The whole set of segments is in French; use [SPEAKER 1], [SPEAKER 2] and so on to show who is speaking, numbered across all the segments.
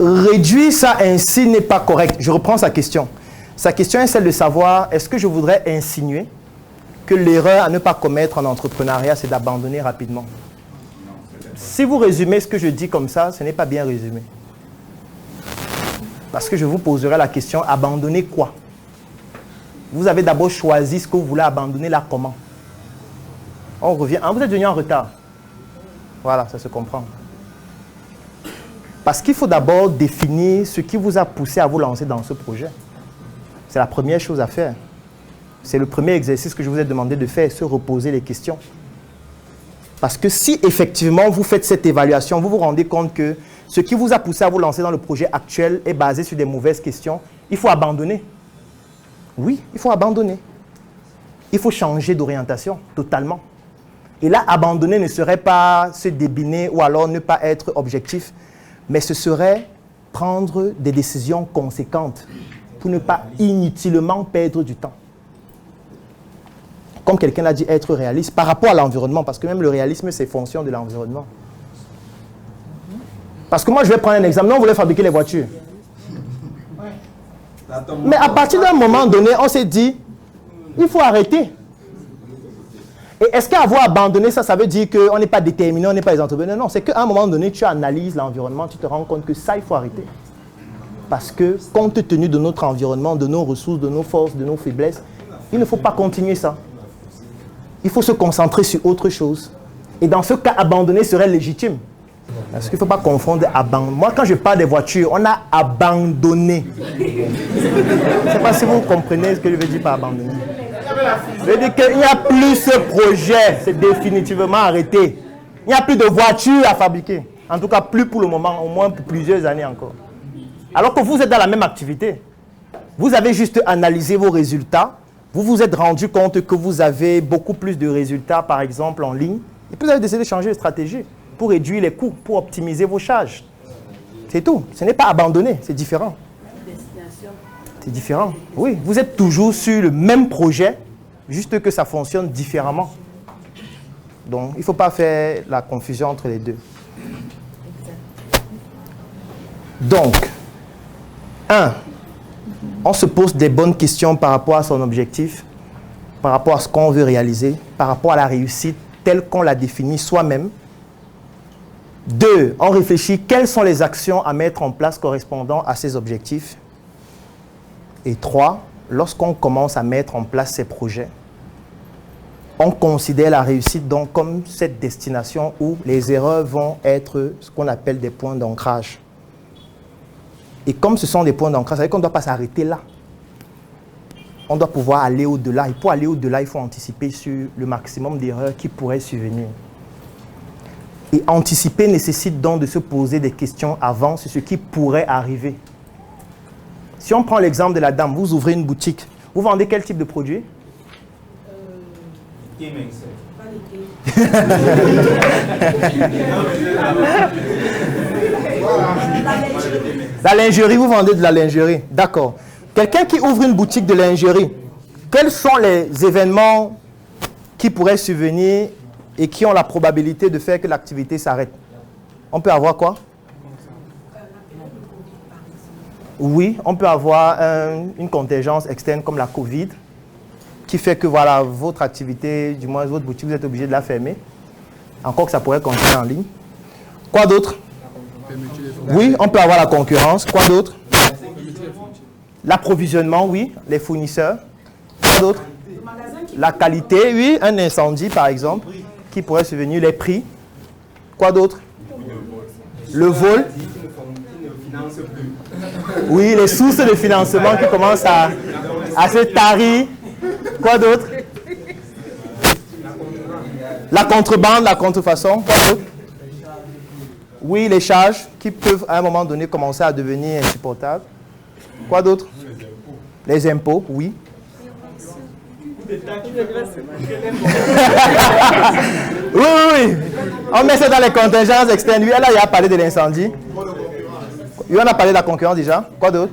[SPEAKER 1] Réduire ça ainsi n'est pas correct. Je reprends sa question. Sa question est celle de savoir, est-ce que je voudrais insinuer que l'erreur à ne pas commettre en entrepreneuriat, c'est d'abandonner rapidement? Si vous résumez ce que je dis comme ça, ce n'est pas bien résumé. Parce que je vous poserai la question, abandonner quoi? Vous avez d'abord choisi ce que vous voulez abandonner, là comment? On revient. Ah, vous êtes venu en retard. Voilà, ça se comprend. Parce qu'il faut d'abord définir ce qui vous a poussé à vous lancer dans ce projet. C'est la première chose à faire. C'est le premier exercice que je vous ai demandé de faire, se reposer les questions. Parce que si effectivement vous faites cette évaluation, vous vous rendez compte que ce qui vous a poussé à vous lancer dans le projet actuel est basé sur des mauvaises questions, il faut abandonner. Oui, il faut abandonner. Il faut changer d'orientation totalement. Et là, abandonner ne serait pas se débiner ou alors ne pas être objectif, mais ce serait prendre des décisions conséquentes pour ne pas inutilement perdre du temps. Comme quelqu'un l'a dit, être réaliste par rapport à l'environnement, parce que même le réalisme, c'est fonction de l'environnement. Parce que moi, je vais prendre un exemple. Nous, on voulait fabriquer les voitures. Mais à partir d'un moment donné, on s'est dit, il faut arrêter. Et est-ce qu'avoir abandonné ça, ça veut dire qu'on n'est pas déterminé, on n'est pas les entrepreneurs? Non, c'est qu'à un moment donné, tu analyses l'environnement, tu te rends compte que ça, il faut arrêter. Parce que, compte tenu de notre environnement, de nos ressources, de nos forces, de nos faiblesses, il ne faut pas continuer ça. Il faut se concentrer sur autre chose. Et dans ce cas, abandonner serait légitime. Parce qu'il ne faut pas confondre abandonner. Moi, quand je parle des voitures, on a abandonné. Je ne sais pas si vous comprenez ce que je veux dire par abandonner. Je veux dire qu'il n'y a plus ce projet, c'est définitivement arrêté. Il n'y a plus de voitures à fabriquer. En tout cas, plus pour le moment, au moins pour plusieurs années encore. Alors que vous êtes dans la même activité. Vous avez juste analysé vos résultats. Vous vous êtes rendu compte que vous avez beaucoup plus de résultats, par exemple, en ligne. Et puis vous avez décidé de changer de stratégie pour réduire les coûts, pour optimiser vos charges. C'est tout. Ce n'est pas abandonné, c'est différent. C'est différent. Oui, vous êtes toujours sur le même projet, juste que ça fonctionne différemment. Donc, il ne faut pas faire la confusion entre les deux. Donc, 1. On se pose des bonnes questions par rapport à son objectif, par rapport à ce qu'on veut réaliser, par rapport à la réussite telle qu'on la définit soi-même. 2. On réfléchit quelles sont les actions à mettre en place correspondant à ces objectifs. Et 3. Lorsqu'on commence à mettre en place ces projets, on considère la réussite donc comme cette destination où les erreurs vont être ce qu'on appelle des points d'ancrage. Et comme ce sont des points d'ancrage, ça veut dire qu'on ne doit pas s'arrêter là. On doit pouvoir aller au-delà. Et pour aller au-delà, il faut anticiper sur le maximum d'erreurs qui pourraient survenir. Et anticiper nécessite donc de se poser des questions avant sur ce qui pourrait arriver. Si on prend l'exemple de la dame, vous ouvrez une boutique. Vous vendez quel type de produit? La lingerie, vous vendez de la lingerie. D'accord. Quelqu'un qui ouvre une boutique de lingerie, quels sont les événements qui pourraient survenir et qui ont la probabilité de faire que l'activité s'arrête? On peut avoir quoi? Oui, on peut avoir une contingence externe comme la Covid qui fait que voilà, votre activité, du moins votre boutique, vous êtes obligé de la fermer. Encore que ça pourrait continuer en ligne. Quoi d'autre? Oui, on peut avoir la concurrence. Quoi d'autre? L'approvisionnement, oui, les fournisseurs. Quoi d'autre? La qualité, oui, un incendie par exemple, qui pourrait survenir, les prix. Quoi d'autre? Le vol. Oui, les sources de financement qui commencent à se tarir. Quoi d'autre? La contrebande, la contrefaçon. Quoi d'autre? Oui, les charges qui peuvent à un moment donné commencer à devenir insupportables. Quoi d'autre? Les impôts, oui. Oui. On met ça dans les contingences externes. Oui, là, il a parlé de l'incendie. Oui, on a parlé de la concurrence déjà. Quoi d'autre?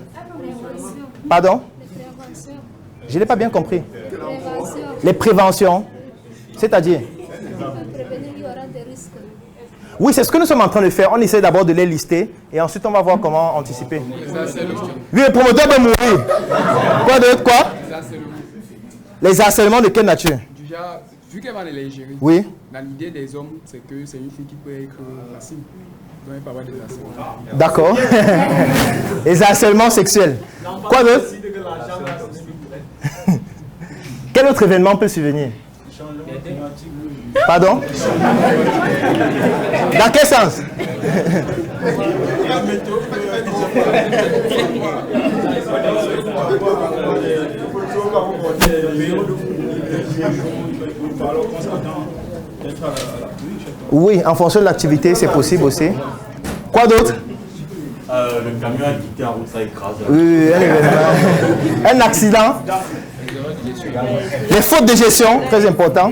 [SPEAKER 1] Pardon? Je n'ai pas bien compris. Les préventions. C'est-à-dire? Oui, c'est ce que nous sommes en train de faire. On essaie d'abord de les lister et ensuite on va voir comment anticiper. Oui, le promoteur peut mourir. Quoi d'autre? Quoi? Les harcèlements de quelle nature?
[SPEAKER 2] Déjà, vu qu'elle va les gérer,
[SPEAKER 1] oui.
[SPEAKER 2] Dans l'idée des hommes, c'est que c'est une fille qui peut être facile. Donc elle peut avoir des harcèlements.
[SPEAKER 1] D'accord. Les harcèlements sexuels. Quoi d'autre? Quel autre événement peut survenir? Pardon? Dans quel sens? Oui, en fonction de l'activité, c'est possible aussi. Quoi d'autre?
[SPEAKER 3] Le camion a quitté en route, ça écrase.
[SPEAKER 1] Oui, un événement. Un accident. Les fautes de gestion, très important.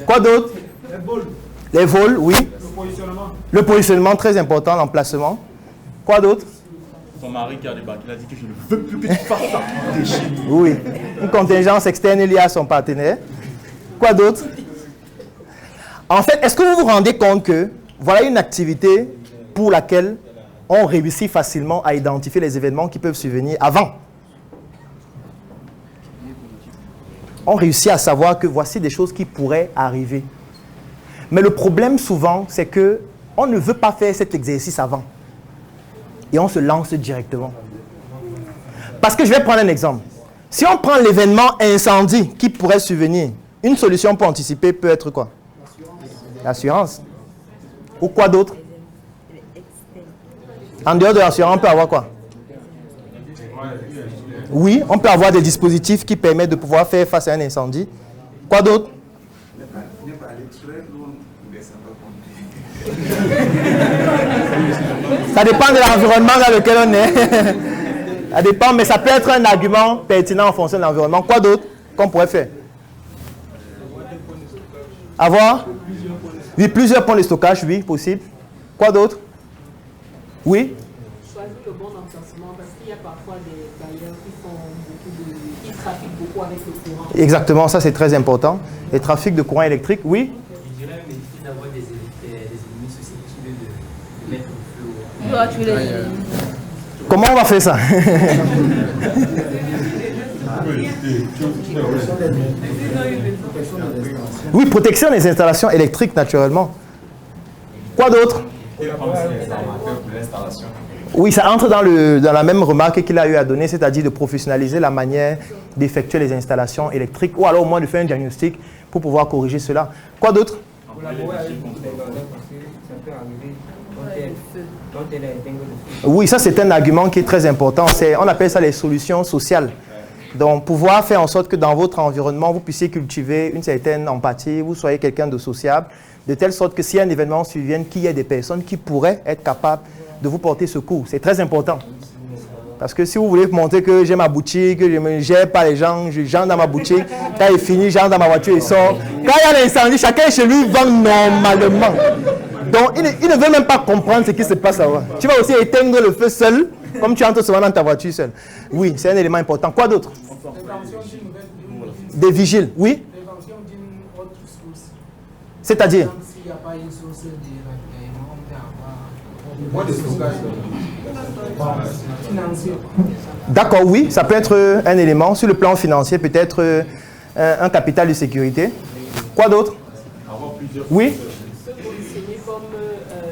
[SPEAKER 1] Quoi d'autre? Les vols, oui. Le positionnement, très important, l'emplacement. Quoi d'autre?
[SPEAKER 3] Son mari qui a débarqué, il a dit que je ne veux plus que tu fasses ça.
[SPEAKER 1] Oui, une contingence externe liée à son partenaire. Quoi d'autre? En fait, est-ce que vous vous rendez compte que voilà une activité pour laquelle on réussit facilement à identifier les événements qui peuvent survenir avant? On réussit à savoir que voici des choses qui pourraient arriver. Mais le problème souvent, c'est que on ne veut pas faire cet exercice avant. Et on se lance directement. Parce que je vais prendre un exemple. Si on prend l'événement incendie qui pourrait survenir, une solution pour anticiper peut être quoi? L'assurance. Ou quoi d'autre? En dehors de l'assurance, on peut avoir quoi? Oui, on peut avoir des dispositifs qui permettent de pouvoir faire face à un incendie. Quoi d'autre? Ça dépend de l'environnement dans lequel on est. Ça dépend, mais ça peut être un argument pertinent en fonction de l'environnement. Quoi d'autre qu'on pourrait faire? Avoir? Oui, plusieurs points de stockage, oui, possible. Quoi d'autre? Oui?
[SPEAKER 4] Choisir le bon emplacement parce qu'il y a parfois des bailleurs qui trafiquent beaucoup avec le courant.
[SPEAKER 1] Exactement, ça c'est très important. Les trafics de courant électrique, oui?
[SPEAKER 5] Je dirais même d'avoir des ennemis susceptibles de mettre le feu.
[SPEAKER 4] Tu les
[SPEAKER 1] Comment on va faire ça? Oui, protection des installations électriques naturellement. Quoi d'autre? Oui, ça entre dans la même remarque qu'il a eu à donner, c'est-à-dire de professionnaliser la manière d'effectuer les installations électriques ou alors au moins de faire un diagnostic pour pouvoir corriger cela. Quoi d'autre? Oui, ça c'est un argument qui est très important. On appelle ça les solutions sociales. Donc, pouvoir faire en sorte que dans votre environnement, vous puissiez cultiver une certaine empathie, vous soyez quelqu'un de sociable, de telle sorte que si un événement survient, qu'il y ait des personnes qui pourraient être capables de vous porter secours. C'est très important. Parce que si vous voulez montrer que j'ai ma boutique, que je ne gère pas les gens, je gère dans ma boutique, quand il finit, j'entre dans ma voiture et sort. Quand il y a l'incendie, chacun chez lui vend normalement. Donc, il ne veut même pas comprendre ce qui se passe là-bas. Tu vas aussi éteindre le feu seul, comme tu entres souvent dans ta voiture seul. Oui, c'est un élément important. Quoi d'autre? Des vigiles, oui. C'est-à-dire? D'accord, oui, ça peut être un élément. Sur le plan financier, peut-être un capital de sécurité. Quoi d'autre? Oui.
[SPEAKER 4] Se positionner comme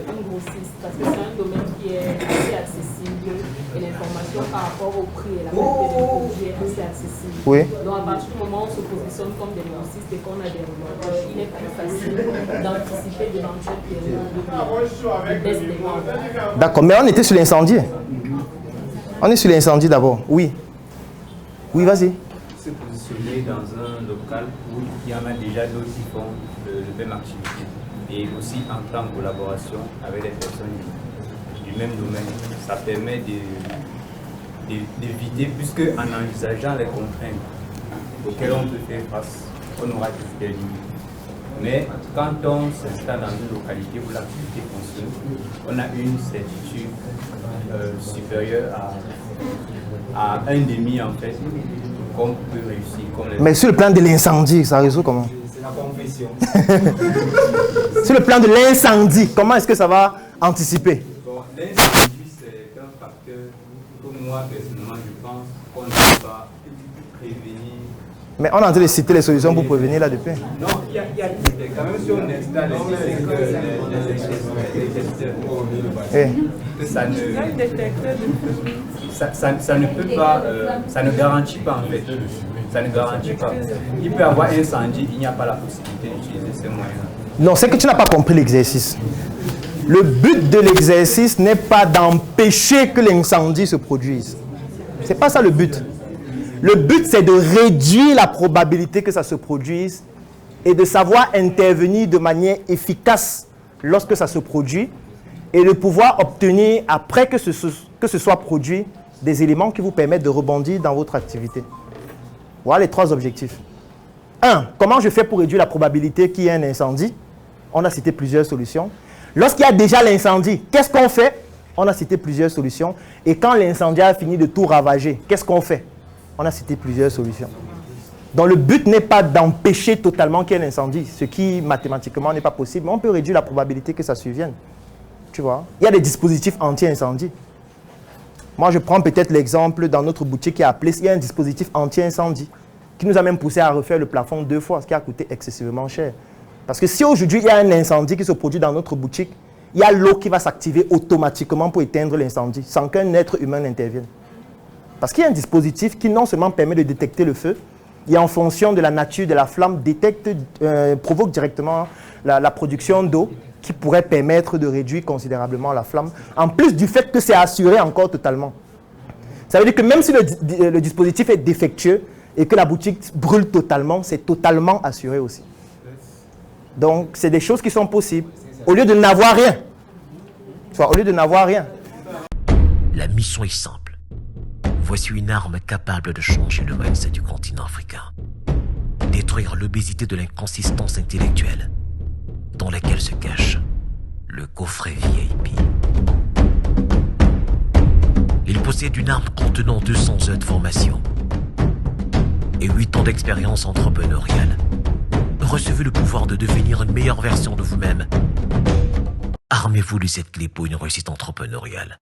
[SPEAKER 4] une grossiste, parce que c'est un domaine qui est assez accessible et l'information par rapport au prix et la qualité des produits est assez accessible.
[SPEAKER 1] Oui.
[SPEAKER 4] Donc à partir du moment où on se positionne comme des grossistes et qu'on a des revendeurs, il est plus facile d'anticiper d'éventuelles périodes de baisse des ventes.
[SPEAKER 1] D'accord, mais on était sur l'incendie. On est sur l'incendie d'abord, oui. Oui, vas-y.
[SPEAKER 5] Se positionner dans un local où il y en a déjà d'autres qui font le même activité et aussi entrer en collaboration avec les personnes du même domaine. Ça permet d'éviter, puisque en envisageant les contraintes auxquelles on peut faire face, on aura des limites. Mais quand on s'installe dans une localité où l'activité fonctionne, on a une certitude supérieure à un demi en fait, qu'on peut réussir.
[SPEAKER 1] Mais sur le plan de l'incendie, ça résout comment?
[SPEAKER 5] C'est la confession.
[SPEAKER 1] Sur le plan de l'incendie, comment est-ce que ça va anticiper?
[SPEAKER 5] Bon, l'incendie, c'est un facteur que moi, personnellement, je pense qu'on ne peut pas prévenir.
[SPEAKER 1] Mais on est en train de citer les solutions pour prévenir là depuis.
[SPEAKER 5] Non, il y a quand même si on installe les
[SPEAKER 1] Eh.
[SPEAKER 5] que ça ne peut pas, ça ne garantit pas en fait. Ça ne garantit pas. Il peut y avoir un incendie, il n'y a pas la possibilité d'utiliser ces moyens.
[SPEAKER 1] Non, c'est que tu n'as pas compris l'exercice. Le but de l'exercice n'est pas d'empêcher que l'incendie se produise. Ce n'est pas ça le but. Le but, c'est de réduire la probabilité que ça se produise et de savoir intervenir de manière efficace lorsque ça se produit et de pouvoir obtenir, après que ce soit produit, des éléments qui vous permettent de rebondir dans votre activité. Voilà les 3 objectifs. 1. Comment je fais pour réduire la probabilité qu'il y ait un incendie? On a cité plusieurs solutions. Lorsqu'il y a déjà l'incendie, qu'est-ce qu'on fait? On a cité plusieurs solutions. Et quand l'incendie a fini de tout ravager, qu'est-ce qu'on fait? On a cité plusieurs solutions. Donc le but n'est pas d'empêcher totalement qu'il y ait un incendie, ce qui mathématiquement n'est pas possible, mais on peut réduire la probabilité que ça survienne. Tu vois? Il y a des dispositifs anti-incendie. Moi, je prends peut-être l'exemple dans notre boutique qui est appelé, il y a un dispositif anti-incendie qui nous a même poussé à refaire le plafond 2 fois, ce qui a coûté excessivement cher. Parce que si aujourd'hui il y a un incendie qui se produit dans notre boutique, il y a l'eau qui va s'activer automatiquement pour éteindre l'incendie, sans qu'un être humain n'intervienne. Parce qu'il y a un dispositif qui non seulement permet de détecter le feu, et en fonction de la nature de la flamme, provoque directement la production d'eau qui pourrait permettre de réduire considérablement la flamme, en plus du fait que c'est assuré encore totalement. Ça veut dire que même si le dispositif est défectueux et que la boutique brûle totalement, c'est totalement assuré aussi. Donc, c'est des choses qui sont possibles, au lieu de n'avoir rien. Soit au lieu de n'avoir rien.
[SPEAKER 6] La mission est simple. Voici une arme capable de changer le mindset du continent africain. Détruire l'obésité de l'inconsistance intellectuelle dans laquelle se cache le coffret VIP. Il possède une arme contenant 200 heures de formation et 8 ans d'expérience entrepreneuriale. Recevez le pouvoir de devenir une meilleure version de vous-même. Armez-vous de cette clé pour une réussite entrepreneuriale.